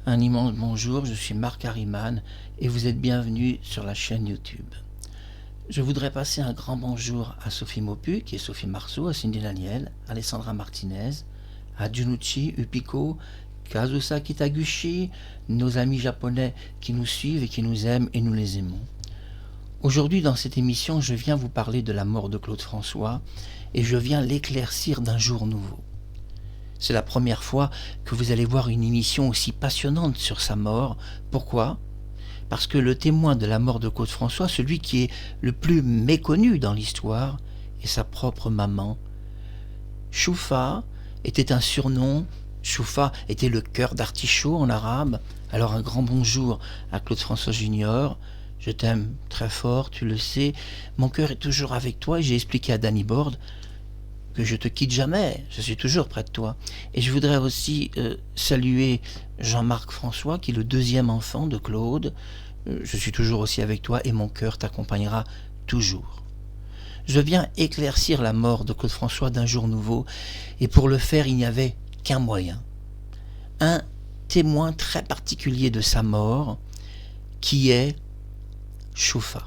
Un immense bonjour, je suis Marc Harriman et vous êtes bienvenus sur la chaîne YouTube. Je voudrais passer un grand bonjour à Sophie Maupu, qui est Sophie Marceau, à Cindy Daniel, à Alessandra Martinez, à Junichi Upiko, Kazusa Kitaguchi, nos amis japonais qui nous suivent et qui nous aiment et nous les aimons. Aujourd'hui, dans cette émission, je viens vous parler de la mort de Claude François et je viens l'éclaircir d'un jour nouveau. C'est la première fois que vous allez voir une émission aussi passionnante sur sa mort. Pourquoi ? Parce que le témoin de la mort de Claude François, celui qui est le plus méconnu dans l'histoire, est sa propre maman. Choufa était un surnom. Choufa était le cœur d'artichaut en arabe. Alors un grand bonjour à Claude François Junior. Je t'aime très fort, tu le sais. Mon cœur est toujours avec toi et j'ai expliqué à Danny Borde que je te quitte jamais, je suis toujours près de toi. Et je voudrais aussi saluer Jean-Marc François, qui est le deuxième enfant de Claude. Je suis toujours aussi avec toi et mon cœur t'accompagnera toujours. Je viens éclaircir la mort de Claude François d'un jour nouveau, et pour le faire, il n'y avait qu'un moyen. Un témoin très particulier de sa mort, qui est Choufa.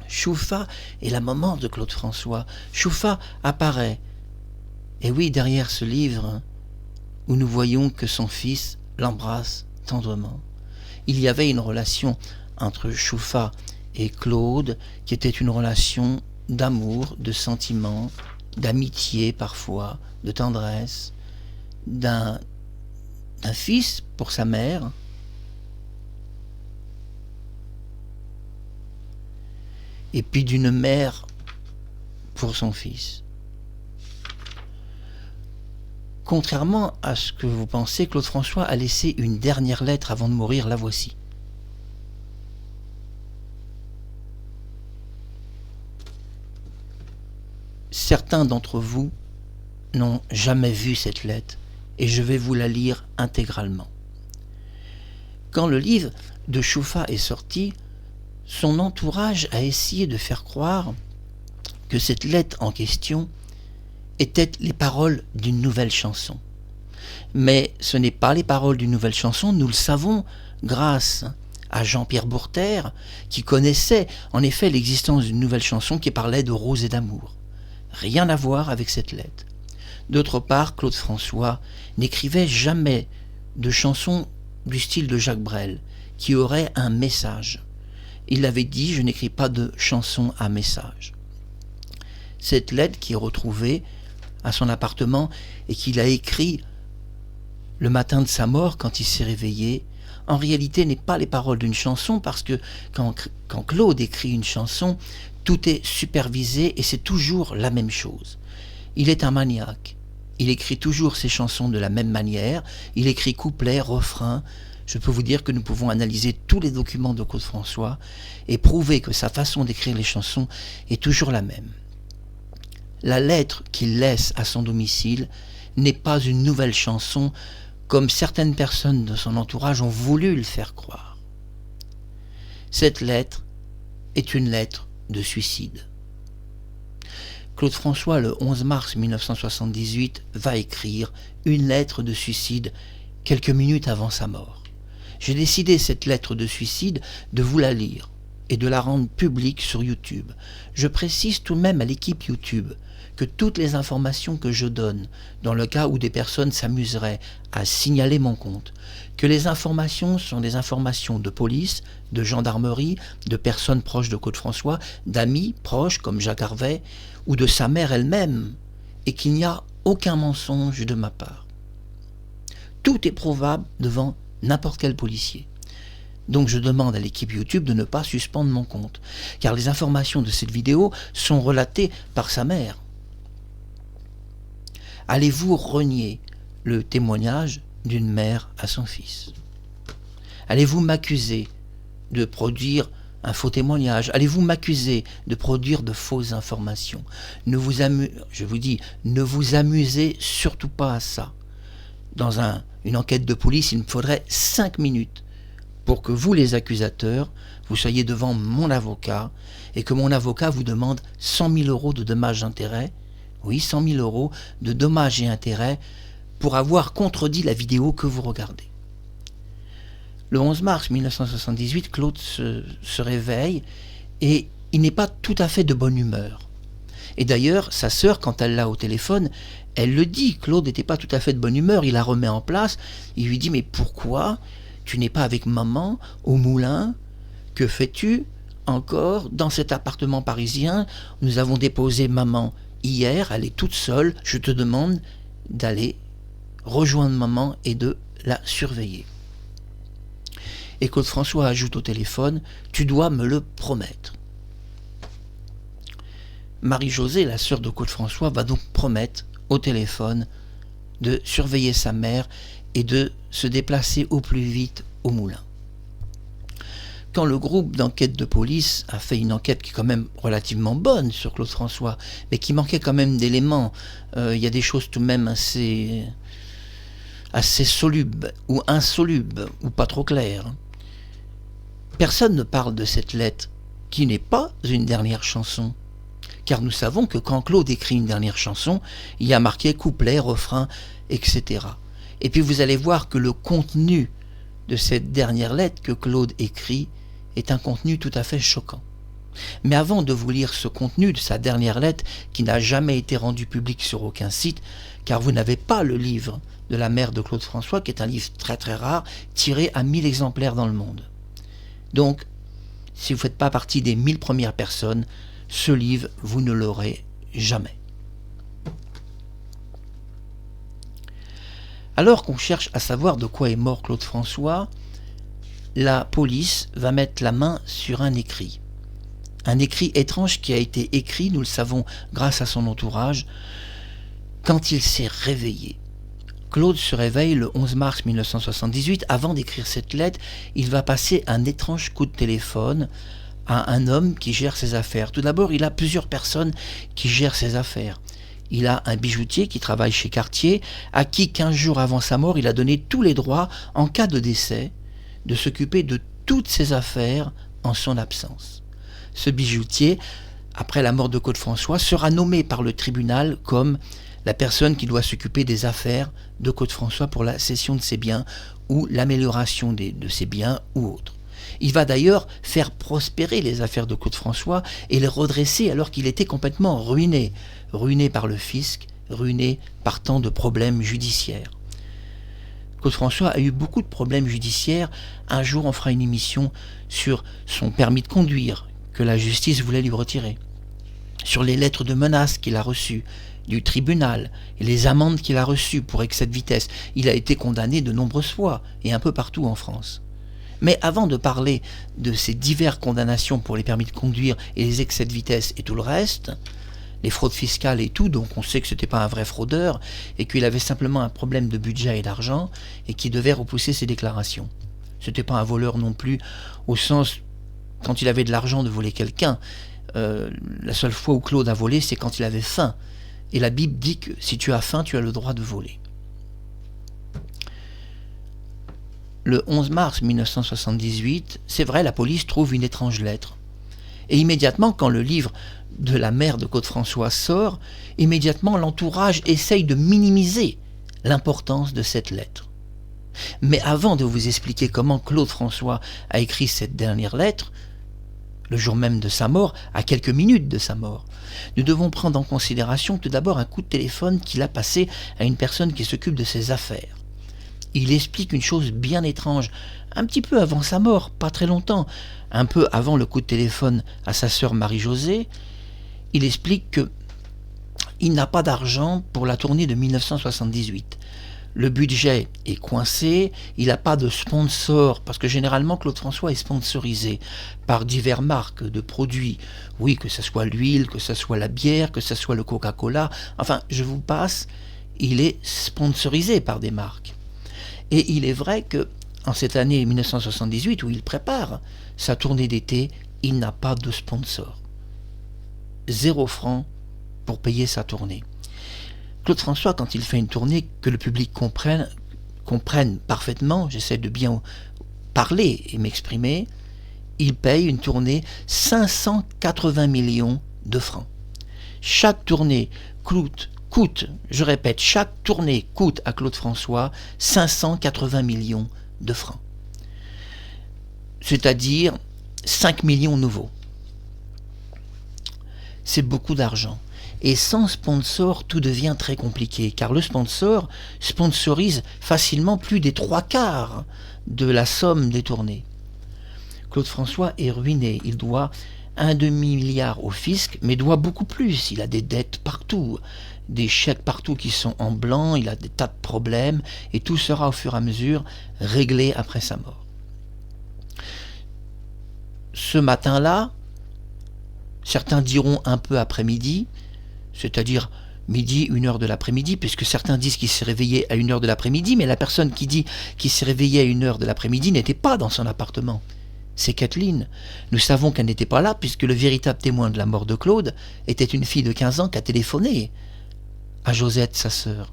Choufa est la maman de Claude François. Choufa apparaît. Et oui, derrière ce livre, où nous voyons que son fils l'embrasse tendrement. Il y avait une relation entre Choufa et Claude, qui était une relation d'amour, de sentiment, d'amitié parfois, de tendresse, d'un fils pour sa mère, et puis d'une mère pour son fils. Contrairement à ce que vous pensez, Claude François a laissé une dernière lettre avant de mourir, la voici. Certains d'entre vous n'ont jamais vu cette lettre et je vais vous la lire intégralement. Quand le livre de Choufa est sorti, son entourage a essayé de faire croire que cette lettre en question étaient les paroles d'une nouvelle chanson. Mais ce n'est pas les paroles d'une nouvelle chanson, nous le savons grâce à Jean-Pierre Bourter, qui connaissait en effet l'existence d'une nouvelle chanson qui parlait de rose et d'amour. Rien à voir avec cette lettre. D'autre part, Claude François n'écrivait jamais de chansons du style de Jacques Brel, qui aurait un message. Il avait dit « Je n'écris pas de chansons à message ». Cette lettre qui est retrouvée à son appartement et qu'il a écrit le matin de sa mort quand il s'est réveillé, en réalité n'est pas les paroles d'une chanson parce que quand Claude écrit une chanson, tout est supervisé et c'est toujours la même chose. Il est un maniaque. Il écrit toujours ses chansons de la même manière. Il écrit couplets, refrains. Je peux vous dire que nous pouvons analyser tous les documents de Claude François et prouver que sa façon d'écrire les chansons est toujours la même. La lettre qu'il laisse à son domicile n'est pas une nouvelle chanson comme certaines personnes de son entourage ont voulu le faire croire. Cette lettre est une lettre de suicide. Claude François, le 11 mars 1978, va écrire une lettre de suicide quelques minutes avant sa mort. J'ai décidé cette lettre de suicide de vous la lire et de la rendre publique sur YouTube. Je précise tout de même à l'équipe YouTube que toutes les informations que je donne, dans le cas où des personnes s'amuseraient à signaler mon compte, que les informations sont des informations de police, de gendarmerie, de personnes proches de Claude François, d'amis proches comme Jacques Harvey, ou de sa mère elle-même, et qu'il n'y a aucun mensonge de ma part. Tout est prouvable devant n'importe quel policier. Donc je demande à l'équipe YouTube de ne pas suspendre mon compte, car les informations de cette vidéo sont relatées par sa mère. Allez-vous renier le témoignage d'une mère à son fils? Allez-vous m'accuser de produire un faux témoignage? Allez-vous m'accuser de produire de fausses informations? Je vous dis, ne vous amusez surtout pas à ça. Dans une enquête de police, il me faudrait 5 minutes pour que vous, les accusateurs, vous soyez devant mon avocat et que mon avocat vous demande 100 000 € de dommages et intérêts. Oui, 100 000 € de dommages et intérêts pour avoir contredit la vidéo que vous regardez. Le 11 mars 1978, Claude se réveille et il n'est pas tout à fait de bonne humeur. Et d'ailleurs, sa sœur, quand elle l'a au téléphone, elle le dit, Claude n'était pas tout à fait de bonne humeur, il la remet en place, il lui dit « Mais pourquoi tu n'es pas avec maman au moulin? Que fais-tu encore dans cet appartement parisien? Nous avons déposé maman hier, elle est toute seule, je te demande d'aller rejoindre maman et de la surveiller. » Et Claude François ajoute au téléphone « Tu dois me le promettre. » Marie-Josée, la sœur de Claude François, va donc promettre au téléphone de surveiller sa mère et de se déplacer au plus vite au moulin. Quand le groupe d'enquête de police a fait une enquête qui est quand même relativement bonne sur Claude François, mais qui manquait quand même d'éléments, il y a des choses tout de même assez solubles ou insolubles ou pas trop claires. Personne ne parle de cette lettre qui n'est pas une dernière chanson. Car nous savons que quand Claude écrit une dernière chanson, il y a marqué couplet, refrain, etc. Et puis vous allez voir que le contenu de cette dernière lettre que Claude écrit est un contenu tout à fait choquant. Mais avant de vous lire ce contenu de sa dernière lettre, qui n'a jamais été rendu public sur aucun site, car vous n'avez pas le livre de la mère de Claude François, qui est un livre très très rare, tiré à 1000 exemplaires dans le monde. Donc, si vous ne faites pas partie des 1000 premières personnes, ce livre, vous ne l'aurez jamais. Alors qu'on cherche à savoir de quoi est mort Claude François, la police va mettre la main sur un écrit. Un écrit étrange qui a été écrit, nous le savons grâce à son entourage, quand il s'est réveillé. Claude se réveille le 11 mars 1978. Avant d'écrire cette lettre, il va passer un étrange coup de téléphone à un homme qui gère ses affaires. Tout d'abord, il a plusieurs personnes qui gèrent ses affaires. Il a un bijoutier qui travaille chez Cartier, à qui 15 jours avant sa mort, il a donné tous les droits, en cas de décès, de s'occuper de toutes ses affaires en son absence. Ce bijoutier, après la mort de Claude François, sera nommé par le tribunal comme la personne qui doit s'occuper des affaires de Claude François pour la cession de ses biens ou l'amélioration de ses biens ou autres. Il va d'ailleurs faire prospérer les affaires de Claude François et les redresser alors qu'il était complètement ruiné. Ruiné par le fisc, ruiné par tant de problèmes judiciaires. Claude François a eu beaucoup de problèmes judiciaires. Un jour, on fera une émission sur son permis de conduire que la justice voulait lui retirer, sur les lettres de menaces qu'il a reçues du tribunal et les amendes qu'il a reçues pour excès de vitesse. Il a été condamné de nombreuses fois et un peu partout en France. Mais avant de parler de ces diverses condamnations pour les permis de conduire et les excès de vitesse et tout le reste, les fraudes fiscales et tout, donc on sait que ce n'était pas un vrai fraudeur et qu'il avait simplement un problème de budget et d'argent et qu'il devait repousser ses déclarations. Ce n'était pas un voleur non plus au sens, quand il avait de l'argent, de voler quelqu'un. La seule fois où Claude a volé, c'est quand il avait faim. Et la Bible dit que si tu as faim, tu as le droit de voler. Le 11 mars 1978, c'est vrai, la police trouve une étrange lettre. Et immédiatement, quand le livre de la mère de Claude François sort, immédiatement l'entourage essaye de minimiser l'importance de cette lettre. Mais avant de vous expliquer comment Claude François a écrit cette dernière lettre, le jour même de sa mort, à quelques minutes de sa mort, nous devons prendre en considération tout d'abord un coup de téléphone qu'il a passé à une personne qui s'occupe de ses affaires. Il explique une chose bien étrange, un petit peu avant sa mort, pas très longtemps, un peu avant le coup de téléphone à sa sœur Marie-Josée. Il explique qu'il n'a pas d'argent pour la tournée de 1978. Le budget est coincé, il n'a pas de sponsor, parce que généralement Claude François est sponsorisé par diverses marques de produits. Oui, que ce soit l'huile, que ce soit la bière, que ce soit le Coca-Cola, enfin, je vous passe, il est sponsorisé par des marques. Et il est vrai que en cette année 1978, où il prépare sa tournée d'été, il n'a pas de sponsor. 0 franc pour payer sa tournée. Claude François, quand il fait une tournée, que le public comprenne parfaitement, j'essaie de bien parler et m'exprimer, il paye une tournée 580 millions de francs. Chaque tournée coûte, je répète, chaque tournée coûte à Claude François 580 millions de francs. c'est-à-dire 5 millions nouveaux. C'est beaucoup d'argent. Et sans sponsor, tout devient très compliqué, car le sponsor sponsorise facilement plus des 3/4 de la somme détournée. Claude François est ruiné, il doit un demi-milliard au fisc, mais doit beaucoup plus. Il a des dettes partout, des chèques partout qui sont en blanc, il a des tas de problèmes, et tout sera au fur et à mesure réglé après sa mort. Ce matin-là, certains diront un peu après-midi, c'est-à-dire midi, 1h de l'après-midi, puisque certains disent qu'il s'est réveillé à 1h de l'après-midi, mais la personne qui dit qu'il s'est réveillé à 1h de l'après-midi n'était pas dans son appartement. C'est Kathleen. Nous savons qu'elle n'était pas là, puisque le véritable témoin de la mort de Claude était une fille de 15 ans qui a téléphoné à Josette, sa sœur,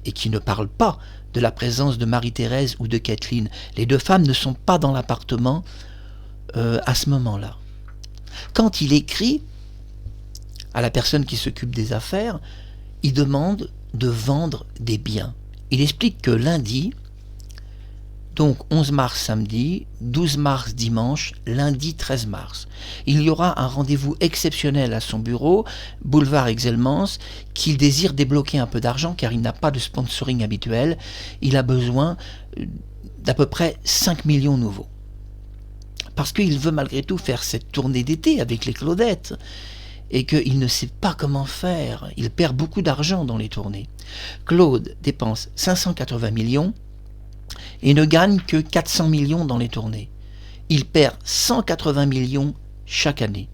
et qui ne parle pas de la présence de Marie-Thérèse ou de Kathleen. Les deux femmes ne sont pas dans l'appartement à ce moment-là. Quand il écrit à la personne qui s'occupe des affaires, il demande de vendre des biens. Il explique que lundi, donc 11 mars samedi, 12 mars dimanche, lundi 13 mars, il y aura un rendez-vous exceptionnel à son bureau, boulevard Exelmans, qu'il désire débloquer un peu d'argent car il n'a pas de sponsoring habituel. Il a besoin d'à peu près 5 millions nouveaux. Parce qu'il veut malgré tout faire cette tournée d'été avec les Claudettes et qu'il ne sait pas comment faire. Il perd beaucoup d'argent dans les tournées. Claude dépense 580 millions et ne gagne que 400 millions dans les tournées. Il perd 180 millions chaque année.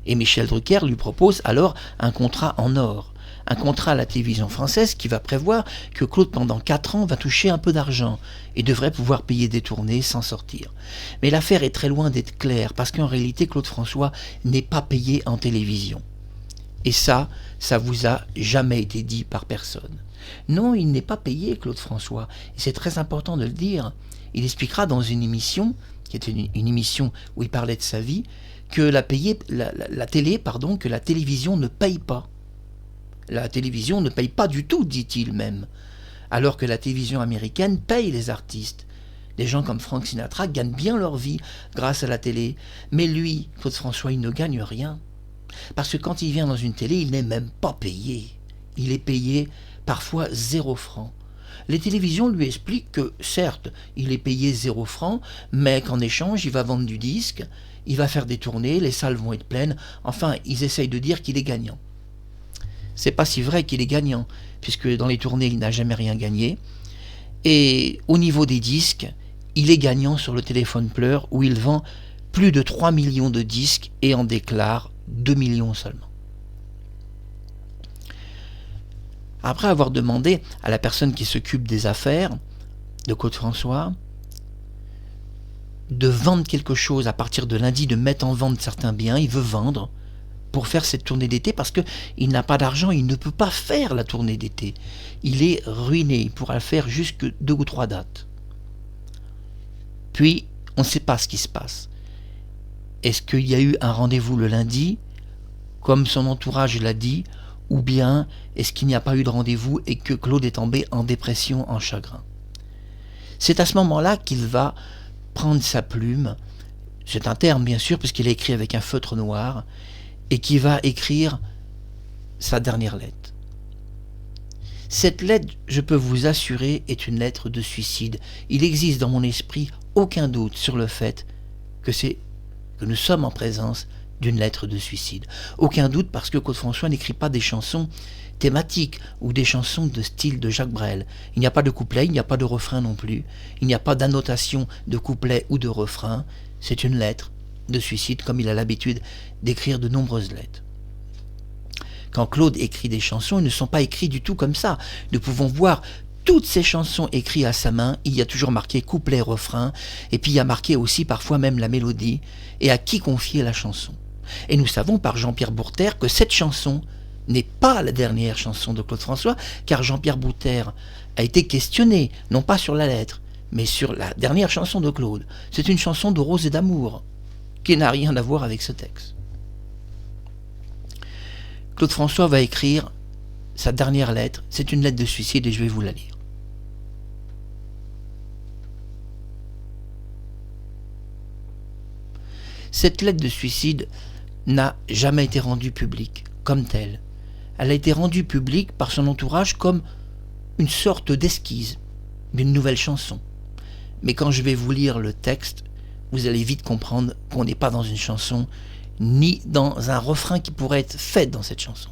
Et Michel Drucker lui propose alors un contrat en or. Un contrat à la télévision française qui va prévoir que Claude, pendant 4 ans, va toucher un peu d'argent et devrait pouvoir payer des tournées sans sortir. Mais l'affaire est très loin d'être claire, parce qu'en réalité, Claude François n'est pas payé en télévision. Et ça vous a jamais été dit par personne. Non, il n'est pas payé, Claude François. Et c'est très important de le dire. Il expliquera dans une émission, qui était une émission où il parlait de sa vie, que la télévision ne paye pas. La télévision ne paye pas du tout, dit-il même, alors que la télévision américaine paye les artistes. Des gens comme Frank Sinatra gagnent bien leur vie grâce à la télé, mais lui, Claude François, il ne gagne rien. Parce que quand il vient dans une télé, il n'est même pas payé. Il est payé parfois 0 francs. Les télévisions lui expliquent que, certes, il est payé 0 francs, mais qu'en échange, il va vendre du disque, il va faire des tournées, les salles vont être pleines, enfin, ils essayent de dire qu'il est gagnant. C'est pas si vrai qu'il est gagnant, puisque dans les tournées, il n'a jamais rien gagné. Et au niveau des disques, il est gagnant sur le téléphone pleur, où il vend plus de 3 millions de disques et en déclare 2 millions seulement. Après avoir demandé à la personne qui s'occupe des affaires de Claude François de vendre quelque chose à partir de lundi, de mettre en vente certains biens, il veut vendre pour faire cette tournée d'été parce qu'il n'a pas d'argent, il ne peut pas faire la tournée d'été. Il est ruiné, il pourra le faire jusque 2 ou 3 dates. Puis, on ne sait pas ce qui se passe. Est-ce qu'il y a eu un rendez-vous le lundi, comme son entourage l'a dit, ou bien est-ce qu'il n'y a pas eu de rendez-vous et que Claude est tombé en dépression, en chagrin? C'est à ce moment-là qu'il va prendre sa plume, c'est un terme bien sûr, puisqu'il a écrit avec un feutre noir, et qui va écrire sa dernière lettre. Cette lettre, je peux vous assurer, est une lettre de suicide. Il existe dans mon esprit aucun doute sur le fait que nous sommes en présence d'une lettre de suicide. Aucun doute parce que Claude François n'écrit pas des chansons thématiques ou des chansons de style de Jacques Brel. Il n'y a pas de couplet, il n'y a pas de refrain non plus. Il n'y a pas d'annotation de couplet ou de refrain. C'est une lettre de suicide comme il a l'habitude d'écrire de nombreuses lettres. Quand Claude écrit des chansons, ils ne sont pas écrits du tout comme ça. Nous pouvons voir toutes ces chansons écrites à sa main, il y a toujours marqué couplet, refrain, et puis il y a marqué aussi parfois même la mélodie, et à qui confier la chanson. Et nous savons par Jean-Pierre Bourter que cette chanson n'est pas la dernière chanson de Claude François, car Jean-Pierre Bourter a été questionné, non pas sur la lettre, mais sur la dernière chanson de Claude. C'est une chanson de rose et d'amour, qui n'a rien à voir avec ce texte. Claude François va écrire sa dernière lettre, c'est une lettre de suicide et je vais vous la lire. Cette lettre de suicide n'a jamais été rendue publique comme telle. Elle a été rendue publique par son entourage comme une sorte d'esquisse d'une nouvelle chanson. Mais quand je vais vous lire le texte, vous allez vite comprendre qu'on n'est pas dans une chanson, ni dans un refrain qui pourrait être fait dans cette chanson.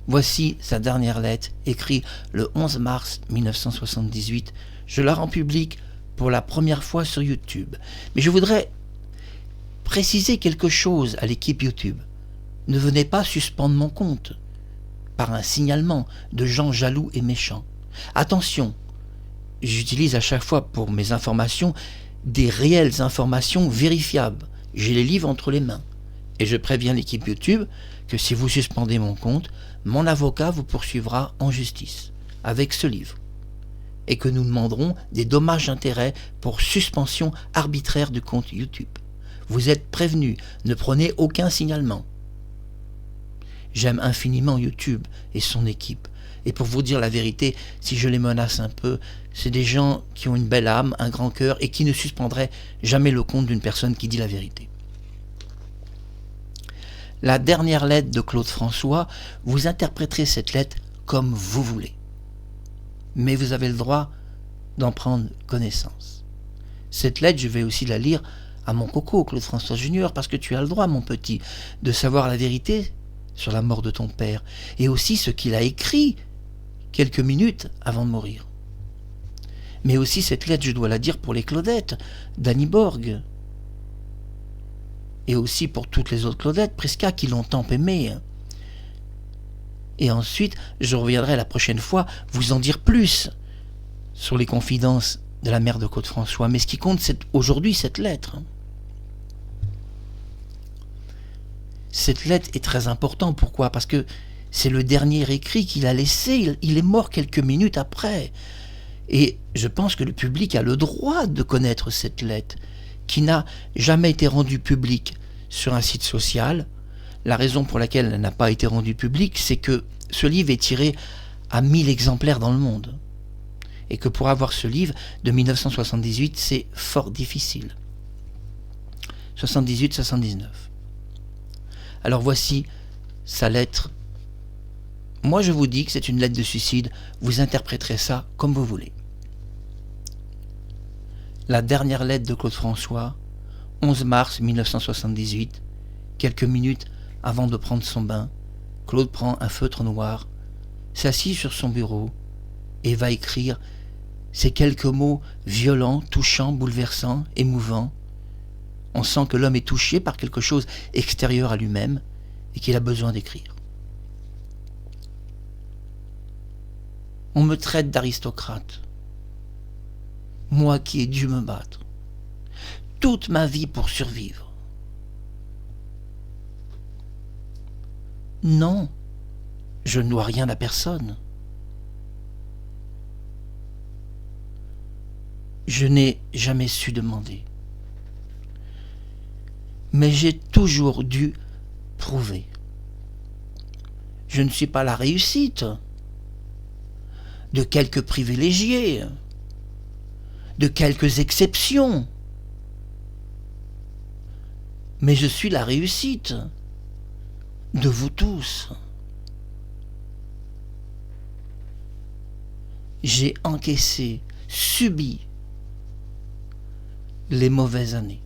Voici sa dernière lettre, écrite le 11 mars 1978. Je la rends publique pour la première fois sur YouTube. Mais je voudrais préciser quelque chose à l'équipe YouTube. Ne venez pas suspendre mon compte par un signalement de gens jaloux et méchants. Attention, j'utilise à chaque fois pour mes informations des réelles informations vérifiables. J'ai les livres entre les mains. Et je préviens l'équipe YouTube que si vous suspendez mon compte, mon avocat vous poursuivra en justice avec ce livre. Et que nous demanderons des dommages-intérêts pour suspension arbitraire du compte YouTube. Vous êtes prévenus, ne prenez aucun signalement. J'aime infiniment YouTube et son équipe. Et pour vous dire la vérité, si je les menace un peu, c'est des gens qui ont une belle âme, un grand cœur et qui ne suspendraient jamais le compte d'une personne qui dit la vérité. La dernière lettre de Claude François, vous interpréterez cette lettre comme vous voulez. Mais vous avez le droit d'en prendre connaissance. Cette lettre, je vais aussi la lire à mon coco, Claude François Junior, parce que tu as le droit, mon petit, de savoir la vérité sur la mort de ton père, et aussi ce qu'il a écrit quelques minutes avant de mourir. Mais aussi cette lettre, je dois la dire pour les Claudettes, d'Annie Borg, et aussi pour toutes les autres Claudettes, Prisca, qui l'ont tant aimé. Et ensuite, je reviendrai la prochaine fois vous en dire plus sur les confidences de la mère de Claude François. Mais ce qui compte, c'est aujourd'hui cette lettre. Cette lettre est très importante. Pourquoi ? Parce que c'est le dernier écrit qu'il a laissé. Il est mort quelques minutes après. Et je pense que le public a le droit de connaître cette lettre, qui n'a jamais été rendue publique sur un site social. La raison pour laquelle elle n'a pas été rendue publique, c'est que ce livre est tiré à 1000 exemplaires dans le monde. Et que pour avoir ce livre de 1978, c'est fort difficile. 78-79. Alors voici sa lettre. Moi je vous dis que c'est une lettre de suicide, vous interpréterez ça comme vous voulez. La dernière lettre de Claude François, 11 mars 1978, quelques minutes avant de prendre son bain, Claude prend un feutre noir, s'assit sur son bureau et va écrire ces quelques mots violents, touchants, bouleversants, émouvants. On sent que l'homme est touché par quelque chose extérieur à lui-même et qu'il a besoin d'écrire. On me traite d'aristocrate, moi qui ai dû me battre toute ma vie pour survivre. Non, je ne dois rien à personne. Je n'ai jamais su demander. Mais j'ai toujours dû prouver. Je ne suis pas la réussite de quelques privilégiés, de quelques exceptions, mais je suis la réussite de vous tous. J'ai encaissé, subi les mauvaises années.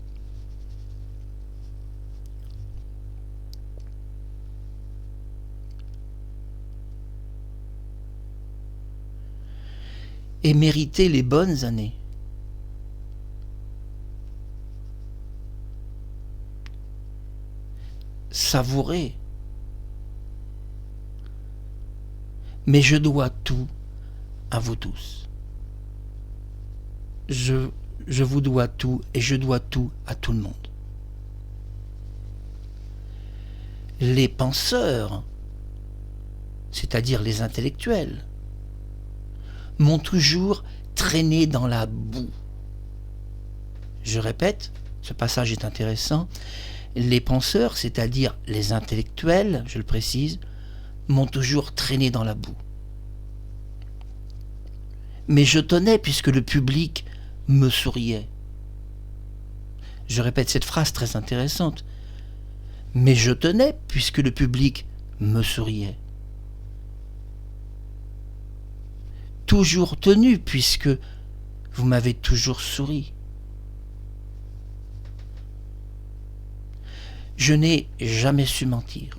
Et mérité les bonnes années. Savourer. Mais je dois tout à vous tous. Je vous dois tout et je dois tout à tout le monde. Les penseurs, c'est-à-dire les intellectuels, m'ont toujours traîné dans la boue. Je répète, ce passage est intéressant. Les penseurs, c'est-à-dire les intellectuels, je le précise, m'ont toujours traîné dans la boue. Mais je tenais puisque le public me souriait. Je répète cette phrase très intéressante. Mais je tenais puisque le public me souriait. Toujours tenu puisque vous m'avez toujours souri. Je n'ai jamais su mentir,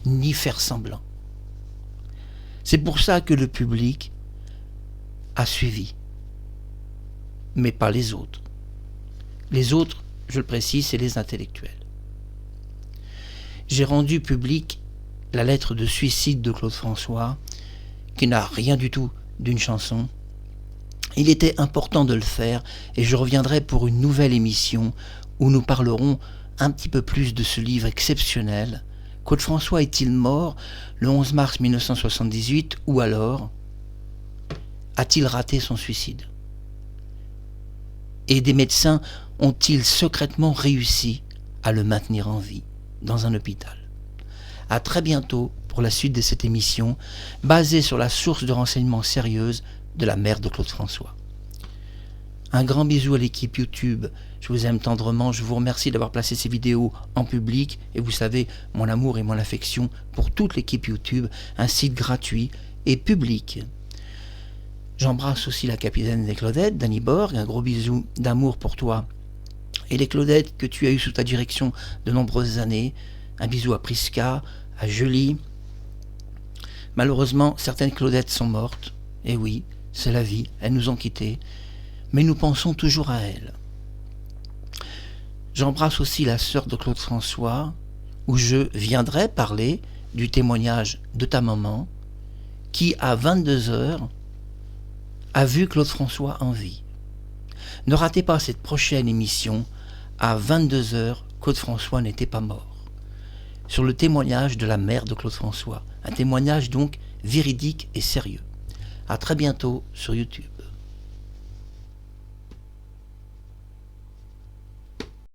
ni faire semblant. C'est pour ça que le public a suivi, mais pas les autres. Les autres, je le précise, c'est les intellectuels. J'ai rendu public la lettre de suicide de Claude François, qui n'a rien du tout d'une chanson. Il était important de le faire et je reviendrai pour une nouvelle émission où nous parlerons un petit peu plus de ce livre exceptionnel. Claude François est-il mort le 11 mars 1978 ou alors a-t-il raté son suicide? Et des médecins ont-ils secrètement réussi à le maintenir en vie dans un hôpital? À très bientôt pour la suite de cette émission basée sur la source de renseignements sérieuse de la mère de Claude François. Un grand bisou à l'équipe YouTube, je vous aime tendrement, je vous remercie d'avoir placé ces vidéos en public et vous savez mon amour et mon affection pour toute l'équipe YouTube, un site gratuit et public. J'embrasse aussi la capitaine des Claudettes, Dany Borg, un gros bisou d'amour pour toi et les Claudettes que tu as eues sous ta direction de nombreuses années. Un bisou à Prisca, à Julie. Malheureusement, certaines Claudettes sont mortes. Et oui, c'est la vie, elles nous ont quittés. Mais nous pensons toujours à elles. J'embrasse aussi la sœur de Claude François, où je viendrai parler du témoignage de ta maman, qui à 22h a vu Claude François en vie. Ne ratez pas cette prochaine émission. À 22h, Claude François n'était pas mort. Sur le témoignage de la mère de Claude François. Un témoignage donc véridique et sérieux. À très bientôt sur YouTube.